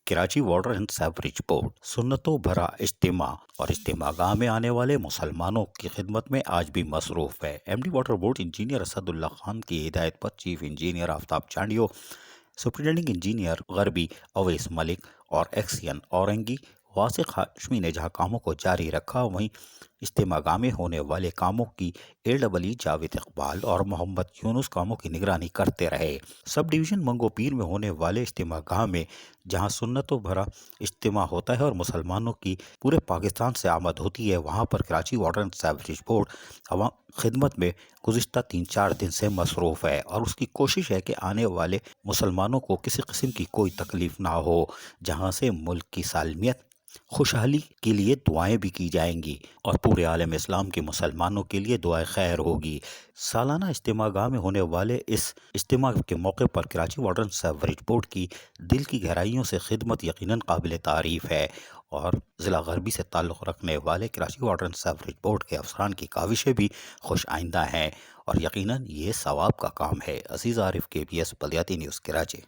Karachi water and sewerage board سنتوں بھرا اجتماع اور اجتماع گاہ میں آنے والے مسلمانوں کی خدمت میں آج بھی مصروف ہے۔ M D water board engineer Asad Ullah Khan کی ہدایت پر chief engineer Aftab Chandio, superintending engineer غربی اویس ملک اور ایکسین اورنگی واثق ہاشمی نے جہاں کاموں کو جاری رکھا، وہیں اجتماع گاہ میں ہونے والے کاموں کی AEE جاوید اقبال اور محمد یونس کاموں کی نگرانی کرتے رہے۔ سب ڈویژن منگو پیر میں ہونے والے اجتماع گاہ میں جہاں سنتوں بھرا اجتماع ہوتا ہے اور مسلمانوں کی پورے پاکستان سے آمد ہوتی ہے، وہاں پر Karachi water and sewerage board عوام خدمت میں گزشتہ 3-4 دن سے مصروف ہے اور اس کی کوشش ہے کہ آنے والے مسلمانوں کو کسی قسم کی کوئی تکلیف نہ ہو، جہاں سے ملک کی سالمیت خوشحالی کے لیے دعائیں بھی کی جائیں گی اور پورے عالم اسلام کے مسلمانوں کے لیے دعائیں خیر ہوگی۔ سالانہ اجتماع گاہ میں ہونے والے اس اجتماع کے موقع پر Karachi water and sewerage board کی دل کی گہرائیوں سے خدمت یقیناً قابل تعریف ہے اور ضلع غربی سے تعلق رکھنے والے Karachi water and sewerage board کے افسران کی کاوشیں بھی خوش آئندہ ہیں اور یقیناً یہ ثواب کا کام ہے۔ عزیز عارف، KBS بلدیاتی نیوز، کراچی۔